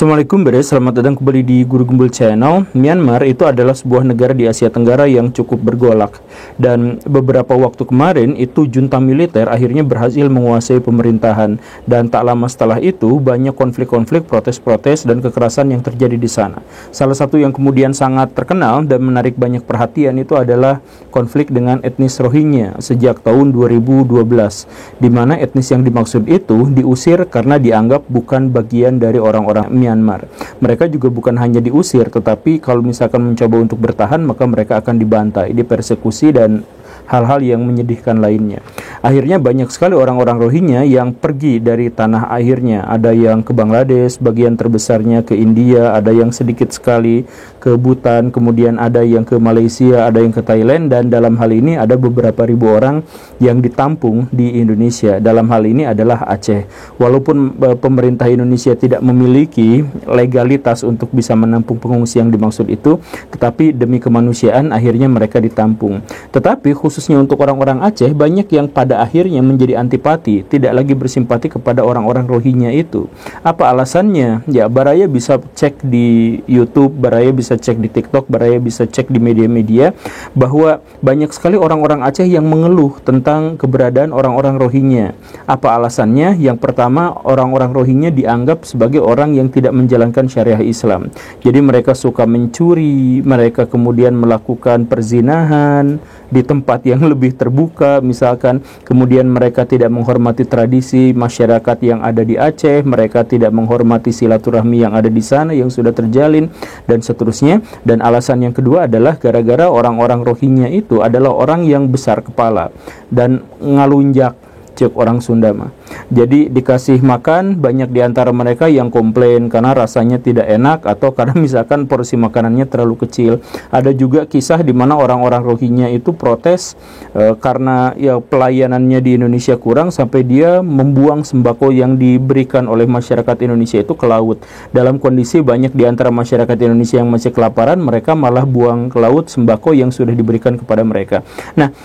Assalamualaikum Bre, selamat datang kembali di Guru Gembul Channel. Myanmar itu adalah sebuah negara di Asia Tenggara yang cukup bergolak. Dan beberapa waktu kemarin itu junta militer akhirnya berhasil menguasai pemerintahan. Dan tak lama setelah itu banyak konflik-konflik, protes-protes, dan kekerasan yang terjadi di sana. Salah satu yang kemudian sangat terkenal dan menarik banyak perhatian itu adalah konflik dengan etnis Rohingya sejak tahun 2012. Di mana etnis yang dimaksud itu diusir karena dianggap bukan bagian dari orang-orang Myanmar. Mereka juga bukan hanya diusir, tetapi kalau misalkan mencoba untuk bertahan, maka mereka akan dibantai, dipersekusi, dan hal-hal yang menyedihkan lainnya. Akhirnya banyak sekali orang-orang Rohingya yang pergi dari tanah airnya. Ada yang ke Bangladesh, bagian terbesarnya ke India, ada yang sedikit sekali ke Bhutan, kemudian ada yang ke Malaysia, ada yang ke Thailand, dan dalam hal ini ada beberapa ribu orang yang ditampung di Indonesia. Dalam hal ini adalah Aceh. Walaupun pemerintah Indonesia tidak memiliki legalitas untuk bisa menampung pengungsi yang dimaksud itu, tetapi demi kemanusiaan akhirnya mereka ditampung. Tetapi khususnya untuk orang-orang Aceh, banyak yang pada akhirnya menjadi antipati, tidak lagi bersimpati kepada orang-orang Rohingya itu. Apa alasannya? Ya, Baraya bisa cek di YouTube, Baraya bisa cek di TikTok, Baraya bisa cek di media-media bahwa banyak sekali orang-orang Aceh yang mengeluh tentang keberadaan orang-orang Rohingya. Apa alasannya? Yang pertama, orang-orang Rohingya dianggap sebagai orang yang tidak menjalankan syariah Islam. Jadi mereka suka mencuri, mereka kemudian melakukan perzinahan di tempat yang lebih terbuka misalkan, kemudian mereka tidak menghormati tradisi masyarakat yang ada di Aceh, mereka tidak menghormati silaturahmi yang ada di sana yang sudah terjalin, dan seterusnya. Dan alasan yang kedua adalah gara-gara orang-orang Rohingya itu adalah orang yang besar kepala dan ngalunjak, cek orang Sunda mah. Jadi dikasih makan, banyak diantara mereka yang komplain karena rasanya tidak enak atau karena misalkan porsi makanannya terlalu kecil. Ada juga kisah di mana orang-orang Rohingya itu protes karena ya pelayanannya di Indonesia kurang, sampai dia membuang sembako yang diberikan oleh masyarakat Indonesia itu ke laut. Dalam kondisi banyak diantara masyarakat Indonesia yang masih kelaparan, mereka malah buang ke laut sembako yang sudah diberikan kepada mereka. Nah,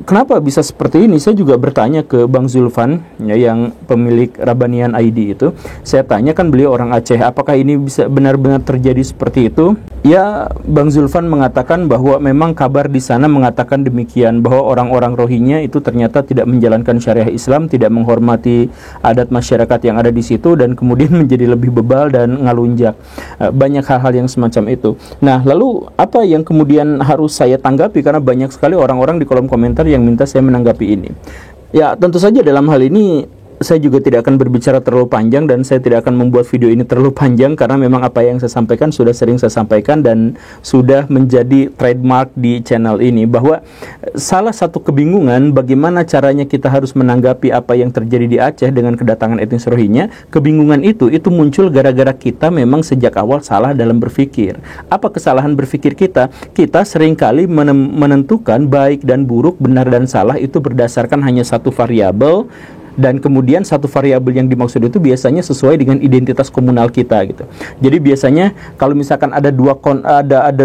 kenapa bisa seperti ini? Saya juga bertanya ke Bang Zulfan, yang pemilik Rabanian ID itu. Saya tanya, kan beliau orang Aceh, apakah ini bisa benar-benar terjadi seperti itu? Ya, Bang Zulfan mengatakan bahwa memang kabar di sana mengatakan demikian, bahwa orang-orang Rohingya itu ternyata tidak menjalankan syariah Islam, tidak menghormati adat masyarakat yang ada di situ, dan kemudian menjadi lebih bebal dan ngalunjak. Banyak hal-hal yang semacam itu. Nah, lalu apa yang kemudian harus saya tanggapi? Karena banyak sekali orang-orang di kolom komentar yang minta saya menanggapi ini. Ya, tentu saja dalam hal ini saya juga tidak akan berbicara terlalu panjang, dan saya tidak akan membuat video ini terlalu panjang karena memang apa yang saya sampaikan sudah sering saya sampaikan dan sudah menjadi trademark di channel ini, bahwa salah satu kebingungan bagaimana caranya kita harus menanggapi apa yang terjadi di Aceh dengan kedatangan etnis Rohingya. Kebingungan itu muncul gara-gara kita memang sejak awal salah dalam berpikir. Apa kesalahan berpikir kita? Kita seringkali menentukan baik dan buruk, benar dan salah itu berdasarkan hanya satu variabel, dan kemudian satu variabel yang dimaksud itu biasanya sesuai dengan identitas komunal kita gitu. Jadi biasanya kalau misalkan ada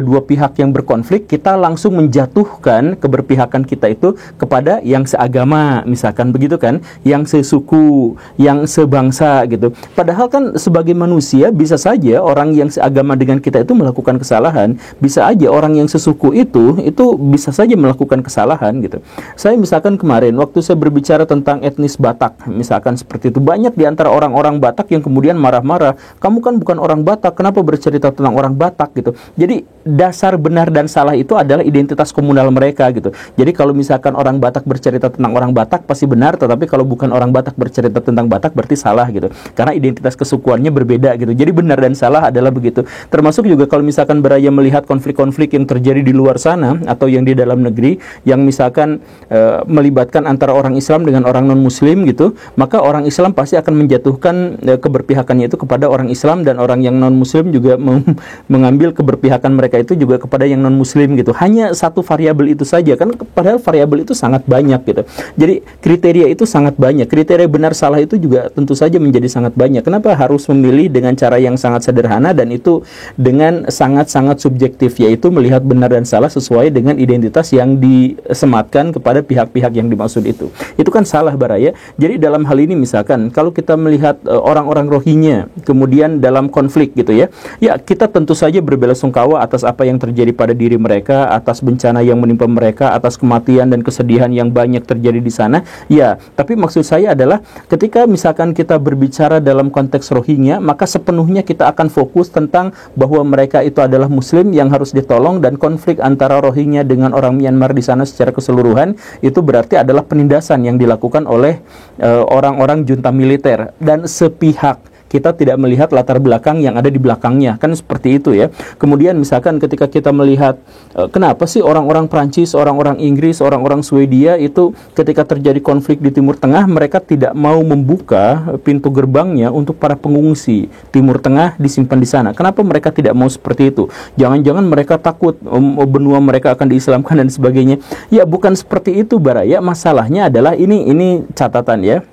dua pihak yang berkonflik, kita langsung menjatuhkan keberpihakan kita itu kepada yang seagama, misalkan begitu kan, yang sesuku, yang sebangsa gitu. Padahal kan sebagai manusia bisa saja orang yang seagama dengan kita itu melakukan kesalahan, bisa aja orang yang sesuku itu bisa saja melakukan kesalahan gitu. Saya misalkan kemarin waktu saya berbicara tentang etnis Batak, misalkan seperti itu, banyak di antara orang-orang Batak yang kemudian marah-marah, kamu kan bukan orang Batak, kenapa bercerita tentang orang Batak gitu. Jadi dasar benar dan salah itu adalah identitas komunal mereka gitu. Jadi kalau misalkan orang Batak bercerita tentang orang Batak pasti benar, tetapi kalau bukan orang Batak bercerita tentang Batak berarti salah gitu, karena identitas kesukuannya berbeda gitu. Jadi benar dan salah adalah begitu. Termasuk juga kalau misalkan Baraya melihat konflik-konflik yang terjadi di luar sana atau yang di dalam negeri, yang misalkan melibatkan antara orang Islam dengan orang non-Muslim gitu, maka orang Islam pasti akan menjatuhkan keberpihakannya itu kepada orang Islam, dan orang yang non-Muslim juga mengambil keberpihakan mereka itu juga kepada yang non-Muslim gitu. Hanya satu variabel itu saja kan, padahal variabel itu sangat banyak gitu. Jadi kriteria itu sangat banyak, kriteria benar salah itu juga tentu saja menjadi sangat banyak. Kenapa harus memilih dengan cara yang sangat sederhana dan itu dengan sangat-sangat subjektif, yaitu melihat benar dan salah sesuai dengan identitas yang disematkan kepada pihak-pihak yang dimaksud itu? Itu kan salah, Baraya. Jadi dalam hal ini misalkan kalau kita melihat orang-orang Rohingya kemudian dalam konflik gitu ya, ya kita tentu saja berbelasungkawa atas apa yang terjadi pada diri mereka, atas bencana yang menimpa mereka, atas kematian dan kesedihan yang banyak terjadi di sana. Ya, tapi maksud saya adalah ketika misalkan kita berbicara dalam konteks Rohingya, maka sepenuhnya kita akan fokus tentang bahwa mereka itu adalah Muslim yang harus ditolong, dan konflik antara Rohingya dengan orang Myanmar di sana secara keseluruhan itu berarti adalah penindasan yang dilakukan oleh orang-orang junta militer dan sepihak. Kita tidak melihat latar belakang yang ada di belakangnya, kan seperti itu ya. Kemudian misalkan ketika kita melihat kenapa sih orang-orang Prancis, orang-orang Inggris, orang-orang Swedia itu ketika terjadi konflik di Timur Tengah, mereka tidak mau membuka pintu gerbangnya untuk para pengungsi Timur Tengah disimpan di sana. Kenapa mereka tidak mau seperti itu? Jangan-jangan mereka takut benua mereka akan diislamkan dan sebagainya. Ya bukan seperti itu, Baraya. Masalahnya adalah ini catatan ya.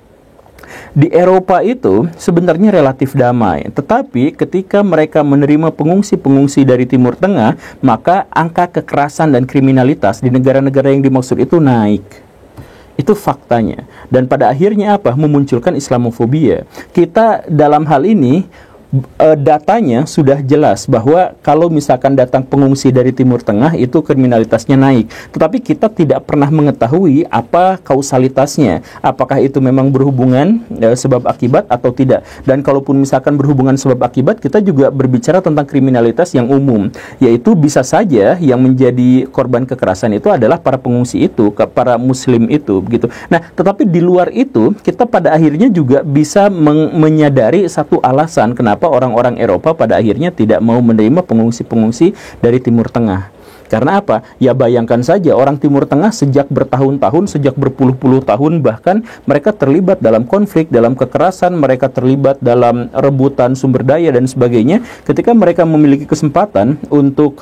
Di Eropa itu sebenarnya relatif damai, tetapi ketika mereka menerima pengungsi-pengungsi dari Timur Tengah, maka angka kekerasan dan kriminalitas di negara-negara yang dimaksud itu naik. Itu faktanya. Dan pada akhirnya apa? Memunculkan Islamofobia. Kita dalam hal ini datanya sudah jelas bahwa kalau misalkan datang pengungsi dari Timur Tengah itu kriminalitasnya naik, tetapi kita tidak pernah mengetahui apa kausalitasnya, apakah itu memang berhubungan sebab akibat atau tidak. Dan kalaupun misalkan berhubungan sebab akibat, kita juga berbicara tentang kriminalitas yang umum, yaitu bisa saja yang menjadi korban kekerasan itu adalah para pengungsi itu, para Muslim itu begitu. Nah, tetapi di luar itu kita pada akhirnya juga bisa menyadari satu alasan kenapa orang-orang Eropa pada akhirnya tidak mau menerima pengungsi-pengungsi dari Timur Tengah. Karena apa? Ya bayangkan saja orang Timur Tengah sejak bertahun-tahun, sejak berpuluh-puluh tahun bahkan mereka terlibat dalam konflik, dalam kekerasan, mereka terlibat dalam rebutan sumber daya dan sebagainya. Ketika mereka memiliki kesempatan untuk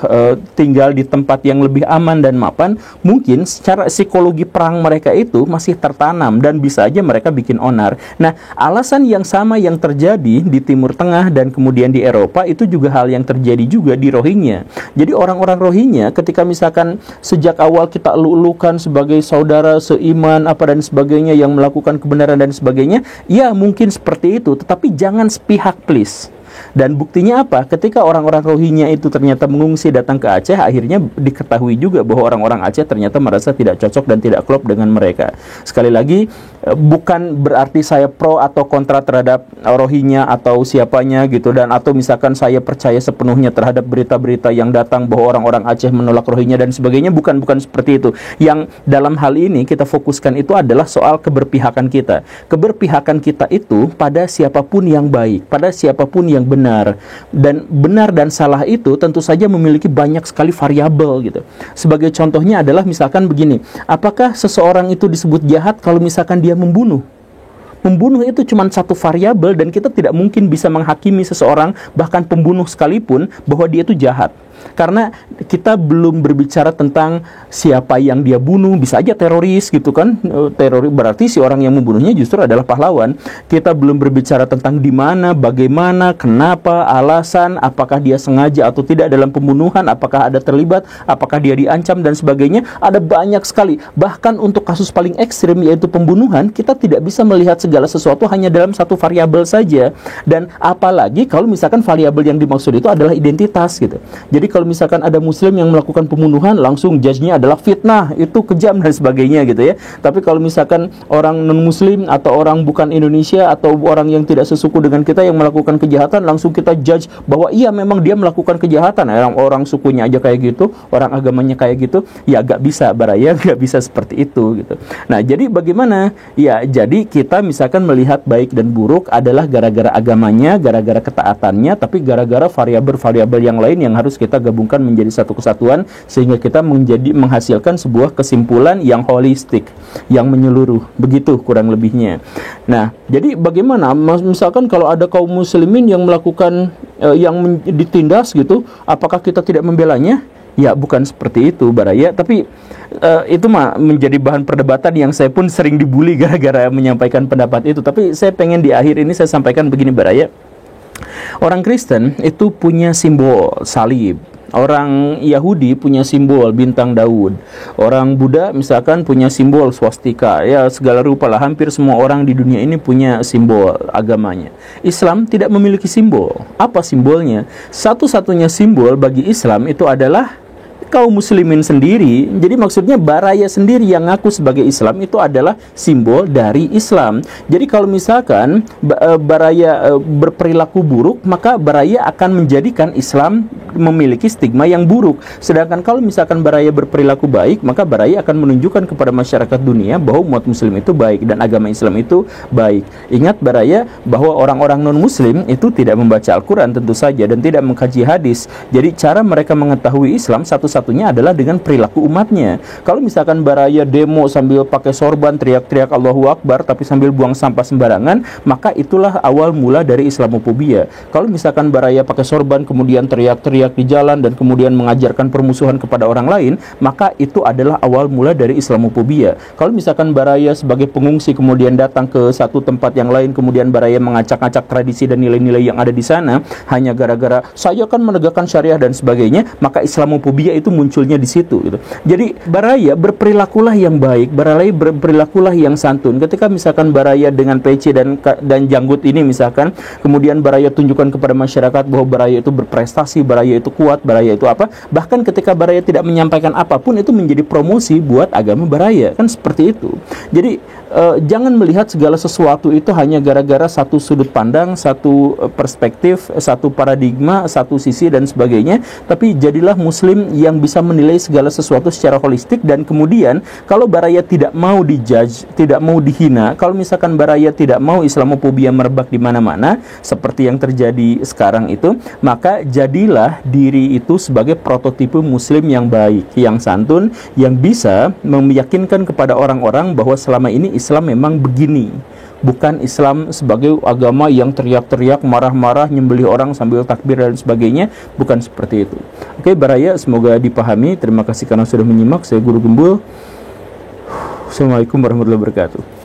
tinggal di tempat yang lebih aman dan mapan, mungkin secara psikologi perang mereka itu masih tertanam dan bisa aja mereka bikin onar. Nah, alasan yang sama yang terjadi di Timur Tengah dan kemudian di Eropa itu juga hal yang terjadi juga di Rohingya. Jadi orang-orang Rohingya ketika misalkan sejak awal kita elu-elukan sebagai saudara seiman apa dan sebagainya yang melakukan kebenaran dan sebagainya, ya mungkin seperti itu, tetapi jangan sepihak please. Dan buktinya apa? Ketika orang-orang Rohingya itu ternyata mengungsi datang ke Aceh, akhirnya diketahui juga bahwa orang-orang Aceh ternyata merasa tidak cocok dan tidak klop dengan mereka. Sekali lagi, bukan berarti saya pro atau kontra terhadap Rohingya atau siapanya gitu, dan atau misalkan saya percaya sepenuhnya terhadap berita-berita yang datang bahwa orang-orang Aceh menolak Rohingya dan sebagainya. Bukan seperti itu. Yang dalam hal ini kita fokuskan itu adalah soal keberpihakan kita. Keberpihakan kita itu pada siapapun yang baik, pada siapapun yang benar. Dan benar dan salah itu tentu saja memiliki banyak sekali variabel gitu. Sebagai contohnya adalah misalkan begini, apakah seseorang itu disebut jahat kalau misalkan dia membunuh? Membunuh itu cuma satu variabel dan kita tidak mungkin bisa menghakimi seseorang, bahkan pembunuh sekalipun, bahwa dia itu jahat. Karena kita belum berbicara tentang siapa yang dia bunuh, bisa aja teroris gitu kan. Teroris berarti si orang yang membunuhnya justru adalah pahlawan. Kita belum berbicara tentang di mana, bagaimana, kenapa, alasan, apakah dia sengaja atau tidak dalam pembunuhan, apakah ada terlibat, apakah dia diancam dan sebagainya. Ada banyak sekali. Bahkan untuk kasus paling ekstrim yaitu pembunuhan, kita tidak bisa melihat segala sesuatu hanya dalam satu variabel saja. Dan apalagi kalau misalkan variabel yang dimaksud itu adalah identitas gitu. Jadi kalau misalkan ada Muslim yang melakukan pembunuhan, langsung judge-nya adalah fitnah, itu kejam dan sebagainya gitu ya. Tapi kalau misalkan orang non-Muslim atau orang bukan Indonesia atau orang yang tidak sesuku dengan kita yang melakukan kejahatan, langsung kita judge bahwa iya memang dia melakukan kejahatan. Orang sukunya aja kayak gitu, orang agamanya kayak gitu, ya gak bisa Baraya, gak bisa seperti itu gitu. Nah, jadi bagaimana? Ya, jadi kita misalkan melihat baik dan buruk adalah gara-gara agamanya, gara-gara ketaatannya, tapi gara-gara variabel-variabel yang lain yang harus kita gabungkan menjadi satu kesatuan sehingga kita menghasilkan sebuah kesimpulan yang holistik, yang menyeluruh. Begitu kurang lebihnya. Nah, jadi bagaimana misalkan kalau ada kaum muslimin yang melakukan yang ditindas gitu, apakah kita tidak membelanya? Ya, bukan seperti itu Baraya, tapi itu mah menjadi bahan perdebatan yang saya pun sering dibully gara-gara menyampaikan pendapat itu. Tapi saya pengen di akhir ini saya sampaikan begini Baraya. Orang Kristen itu punya simbol salib. Orang Yahudi punya simbol bintang Daud. Orang Buddha misalkan punya simbol swastika. Ya, segala rupa lah, hampir semua orang di dunia ini punya simbol agamanya. Islam tidak memiliki simbol. Apa simbolnya? Satu-satunya simbol bagi Islam itu adalah kaum muslimin sendiri. Jadi maksudnya Baraya sendiri yang ngaku sebagai Islam itu adalah simbol dari Islam. Jadi kalau misalkan Baraya berperilaku buruk, maka Baraya akan menjadikan Islam memiliki stigma yang buruk. Sedangkan kalau misalkan Baraya berperilaku baik, maka Baraya akan menunjukkan kepada masyarakat dunia bahwa umat muslim itu baik dan agama Islam itu baik. Ingat Baraya bahwa orang-orang non-muslim itu tidak membaca Al-Quran tentu saja dan tidak mengkaji hadis. Jadi cara mereka mengetahui Islam satu-satunya adalah dengan perilaku umatnya. Kalau misalkan Baraya demo sambil pakai sorban, teriak-teriak Allahu Akbar tapi sambil buang sampah sembarangan, maka itulah awal mula dari Islamofobia. Kalau misalkan Baraya pakai sorban kemudian teriak-teriak di jalan dan kemudian mengajarkan permusuhan kepada orang lain, maka itu adalah awal mula dari Islamofobia. Kalau misalkan Baraya sebagai pengungsi kemudian datang ke satu tempat yang lain, kemudian Baraya mengacak-acak tradisi dan nilai-nilai yang ada di sana hanya gara-gara saya akan menegakkan syariah dan sebagainya, maka Islamofobia itu munculnya di situ gitu. Jadi Baraya berperilakulah yang baik, Baraya berperilakulah yang santun. Ketika misalkan Baraya dengan peci dan janggut ini misalkan, kemudian Baraya tunjukkan kepada masyarakat bahwa Baraya itu berprestasi, Baraya itu kuat, Baraya itu apa, bahkan ketika Baraya tidak menyampaikan apapun itu menjadi promosi buat agama Baraya, kan seperti itu. Jadi jangan melihat segala sesuatu itu hanya gara-gara satu sudut pandang, satu perspektif, satu paradigma, satu sisi dan sebagainya, tapi jadilah muslim yang bisa menilai segala sesuatu secara holistik. Dan kemudian kalau Baraya tidak mau dijudge, tidak mau dihina, kalau misalkan Baraya tidak mau Islamofobia merebak di mana-mana seperti yang terjadi sekarang itu, maka jadilah diri itu sebagai prototipe muslim yang baik, yang santun, yang bisa meyakinkan kepada orang-orang bahwa selama ini Islam memang begini. Bukan Islam sebagai agama yang teriak-teriak, marah-marah, nyembelih orang sambil takbir dan sebagainya. Bukan seperti itu. Oke, Baraya, semoga dipahami. Terima kasih karena sudah menyimak. Saya Guru Gembul. Assalamualaikum warahmatullahi wabarakatuh.